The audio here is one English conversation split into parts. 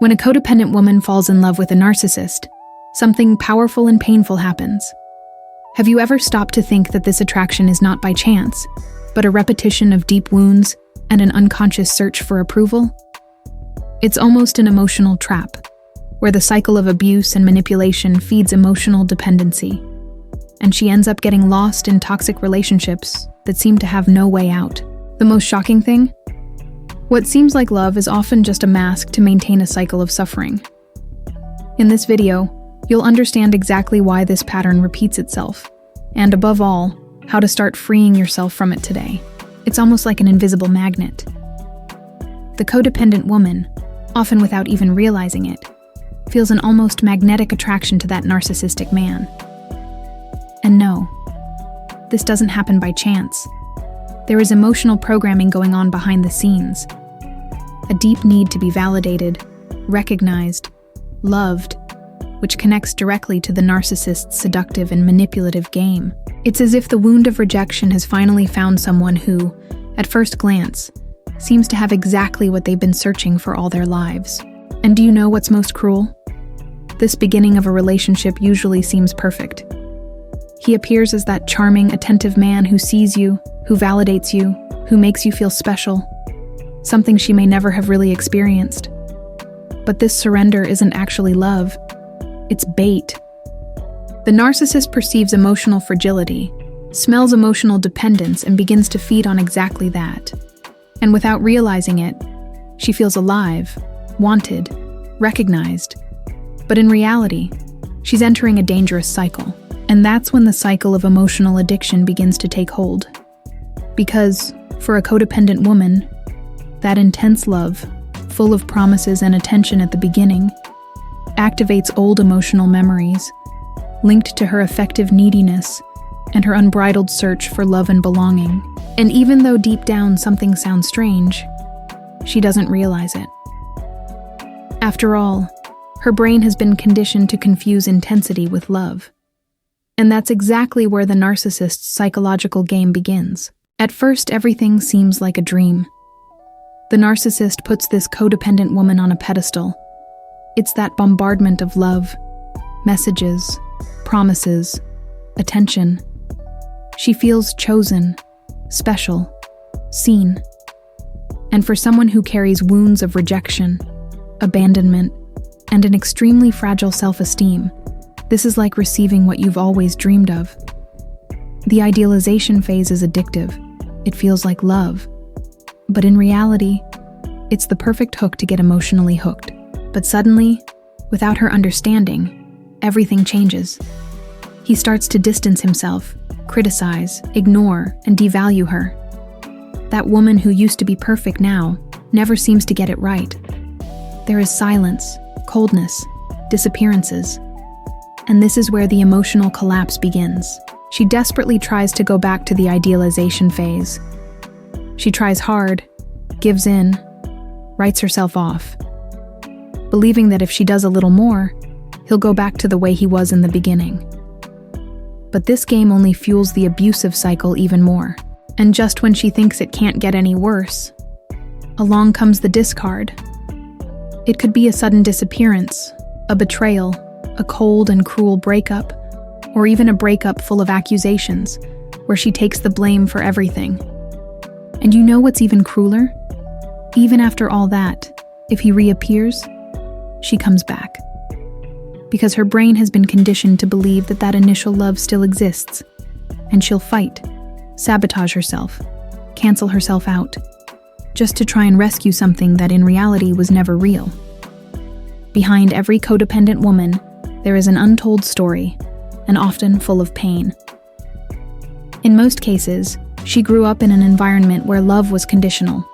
When a codependent woman falls in love with a narcissist, something powerful and painful happens. Have you ever stopped to think that this attraction is not by chance, but a repetition of deep wounds and an unconscious search for approval? It's almost an emotional trap, where the cycle of abuse and manipulation feeds emotional dependency, and she ends up getting lost in toxic relationships that seem to have no way out. The most shocking thing? What seems like love is often just a mask to maintain a cycle of suffering. In this video, you'll understand exactly why this pattern repeats itself, and above all, how to start freeing yourself from it today. It's almost like an invisible magnet. The codependent woman, often without even realizing it, feels an almost magnetic attraction to that narcissistic man. And no, this doesn't happen by chance. There is emotional programming going on behind the scenes. A deep need to be validated, recognized, loved, which connects directly to the narcissist's seductive and manipulative game. It's as if the wound of rejection has finally found someone who, at first glance, seems to have exactly what they've been searching for all their lives. And do you know what's most cruel? This beginning of a relationship usually seems perfect. He appears as that charming, attentive man who sees you, who validates you, who makes you feel special, something she may never have really experienced. But this surrender isn't actually love. It's bait. The narcissist perceives emotional fragility, smells emotional dependence, and begins to feed on exactly that. And without realizing it, she feels alive, wanted, recognized. But in reality, she's entering a dangerous cycle. And that's when the cycle of emotional addiction begins to take hold. Because, for a codependent woman, that intense love, full of promises and attention at the beginning, activates old emotional memories, linked to her affective neediness and her unbridled search for love and belonging. And even though deep down something sounds strange, she doesn't realize it. After all, her brain has been conditioned to confuse intensity with love. And that's exactly where the narcissist's psychological game begins. At first, everything seems like a dream. The narcissist puts this codependent woman on a pedestal. It's that bombardment of love, messages, promises, attention. She feels chosen, special, seen. And for someone who carries wounds of rejection, abandonment, and an extremely fragile self-esteem, this is like receiving what you've always dreamed of. The idealization phase is addictive. It feels like love. But in reality, it's the perfect hook to get emotionally hooked. But suddenly, without her understanding, everything changes. He starts to distance himself, criticize, ignore, and devalue her. That woman who used to be perfect now never seems to get it right. There is silence, coldness, disappearances. And this is where the emotional collapse begins. She desperately tries to go back to the idealization phase. She tries hard, gives in, writes herself off, believing that if she does a little more, he'll go back to the way he was in the beginning. But this game only fuels the abusive cycle even more. And just when she thinks it can't get any worse, along comes the discard. It could be a sudden disappearance, a betrayal, a cold and cruel breakup, or even a breakup full of accusations, where she takes the blame for everything. And you know what's even crueler? Even after all that, if he reappears, she comes back. Because her brain has been conditioned to believe that that initial love still exists, and she'll fight, sabotage herself, cancel herself out, just to try and rescue something that in reality was never real. Behind every codependent woman, there is an untold story, and often full of pain. In most cases, she grew up in an environment where love was conditional.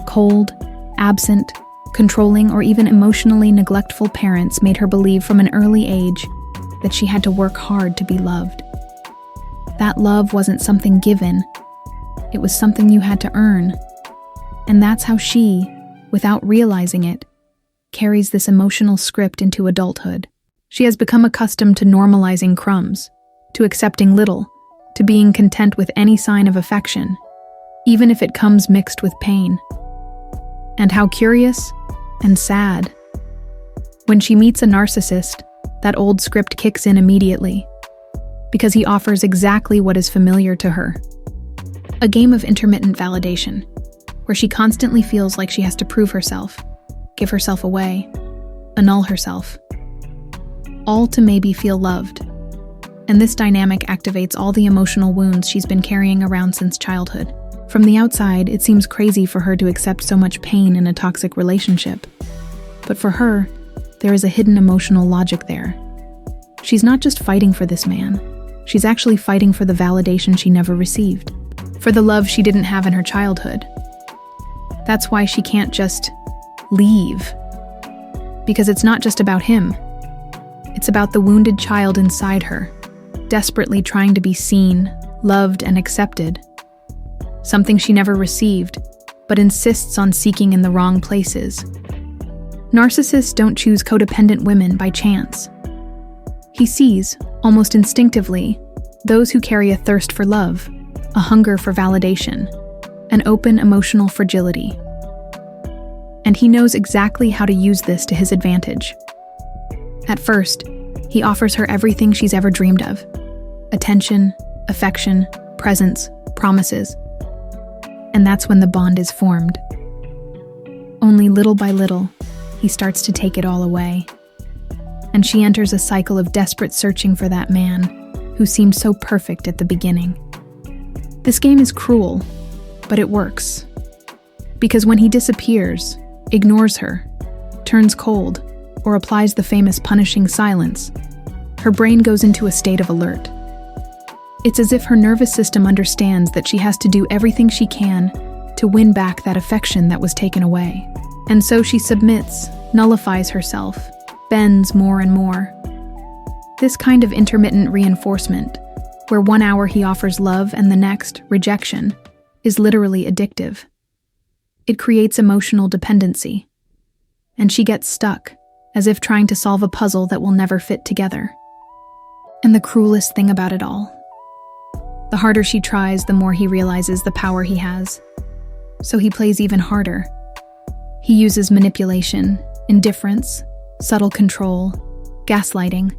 Cold, absent, controlling, or even emotionally neglectful parents made her believe from an early age that she had to work hard to be loved. That love wasn't something given, it was something you had to earn. And that's how she, without realizing it, carries this emotional script into adulthood. She has become accustomed to normalizing crumbs, to accepting little, to being content with any sign of affection, even if it comes mixed with pain. And how curious and sad When she meets a narcissist, that old script kicks in immediately, because he offers exactly what is familiar to her. A game of intermittent validation, where she constantly feels like she has to prove herself, give herself away, annul herself, all to maybe feel loved. And this dynamic activates all the emotional wounds she's been carrying around since childhood. From the outside, it seems crazy for her to accept so much pain in a toxic relationship. But for her, there is a hidden emotional logic there. She's not just fighting for this man, she's actually fighting for the validation she never received, for the love she didn't have in her childhood. That's why she can't just leave. Because it's not just about him. It's about the wounded child inside her, desperately trying to be seen, loved, and accepted. Something she never received, but insists on seeking in the wrong places. Narcissists don't choose codependent women by chance. He sees, almost instinctively, those who carry a thirst for love, a hunger for validation, an open emotional fragility. And he knows exactly how to use this to his advantage. At first, he offers her everything she's ever dreamed of: attention, affection, presence, promises. And that's when the bond is formed. Only little by little, he starts to take it all away. And she enters a cycle of desperate searching for that man who seemed so perfect at the beginning. This game is cruel, but it works. Because when he disappears, ignores her, turns cold, or applies the famous punishing silence, her brain goes into a state of alert. It's as if her nervous system understands that she has to do everything she can to win back that affection that was taken away. And so she submits, nullifies herself, bends more and more. This kind of intermittent reinforcement, where 1 hour he offers love and the next, rejection, is literally addictive. It creates emotional dependency. And she gets stuck, as if trying to solve a puzzle that will never fit together. And the cruelest thing about it all, the harder she tries, the more he realizes the power he has. So he plays even harder. He uses manipulation, indifference, subtle control, gaslighting.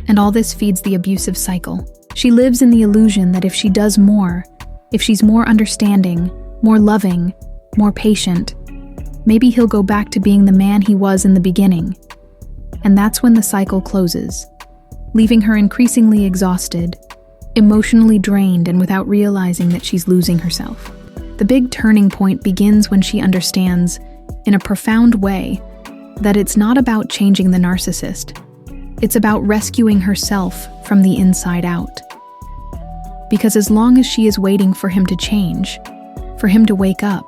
And all this feeds the abusive cycle. She lives in the illusion that if she does more, if she's more understanding, more loving, more patient, maybe he'll go back to being the man he was in the beginning. And that's when the cycle closes, leaving her increasingly exhausted, emotionally drained, and without realizing that she's losing herself. The big turning point begins when she understands, in a profound way, that it's not about changing the narcissist. It's about rescuing herself from the inside out. Because as long as she is waiting for him to change, for him to wake up,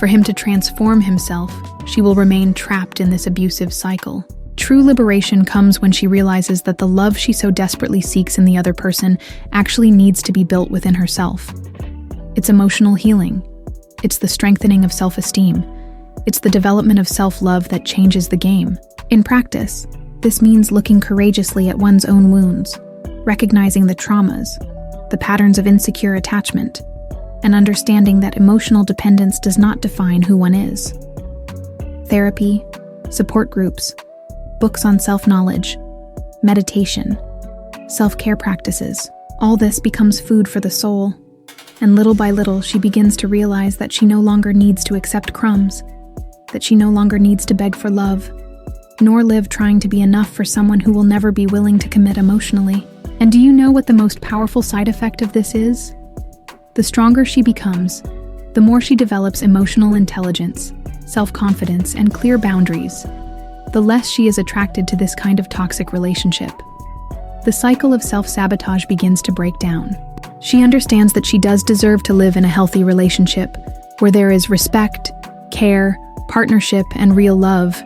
for him to transform himself, she will remain trapped in this abusive cycle. True liberation comes when she realizes that the love she so desperately seeks in the other person actually needs to be built within herself. It's emotional healing. It's the strengthening of self-esteem. It's the development of self-love that changes the game. In practice, this means looking courageously at one's own wounds, recognizing the traumas, the patterns of insecure attachment, and understanding that emotional dependence does not define who one is. Therapy, support groups, books on self-knowledge, meditation, self-care practices, all this becomes food for the soul. And little by little, she begins to realize that she no longer needs to accept crumbs, that she no longer needs to beg for love, nor live trying to be enough for someone who will never be willing to commit emotionally. And do you know what the most powerful side effect of this is? The stronger she becomes, the more she develops emotional intelligence, self-confidence, and clear boundaries, the less she is attracted to this kind of toxic relationship. The cycle of self-sabotage begins to break down. She understands that she does deserve to live in a healthy relationship, where there is respect, care, partnership, and real love,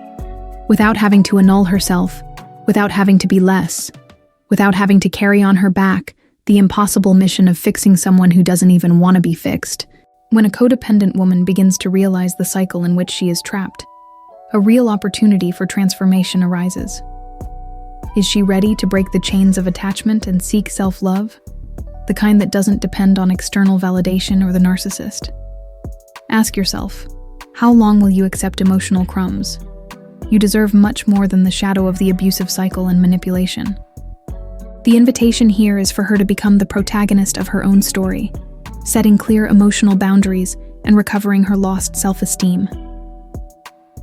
without having to annul herself, without having to be less, without having to carry on her back the impossible mission of fixing someone who doesn't even want to be fixed. When a codependent woman begins to realize the cycle in which she is trapped, a real opportunity for transformation arises. Is she ready to break the chains of attachment and seek self-love? The kind that doesn't depend on external validation or the narcissist. Ask yourself, how long will you accept emotional crumbs? You deserve much more than the shadow of the abusive cycle and manipulation. The invitation here is for her to become the protagonist of her own story, setting clear emotional boundaries and recovering her lost self-esteem.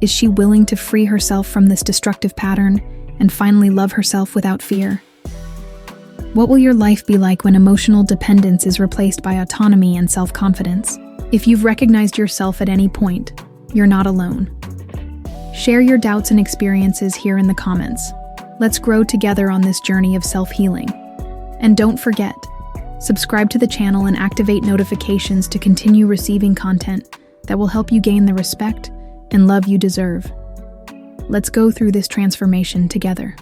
Is she willing to free herself from this destructive pattern and finally love herself without fear? What will your life be like when emotional dependence is replaced by autonomy and self-confidence? If you've recognized yourself at any point, you're not alone. Share your doubts and experiences here in the comments. Let's grow together on this journey of self-healing. And don't forget, subscribe to the channel and activate notifications to continue receiving content that will help you gain the respect and love you deserve. Let's go through this transformation together.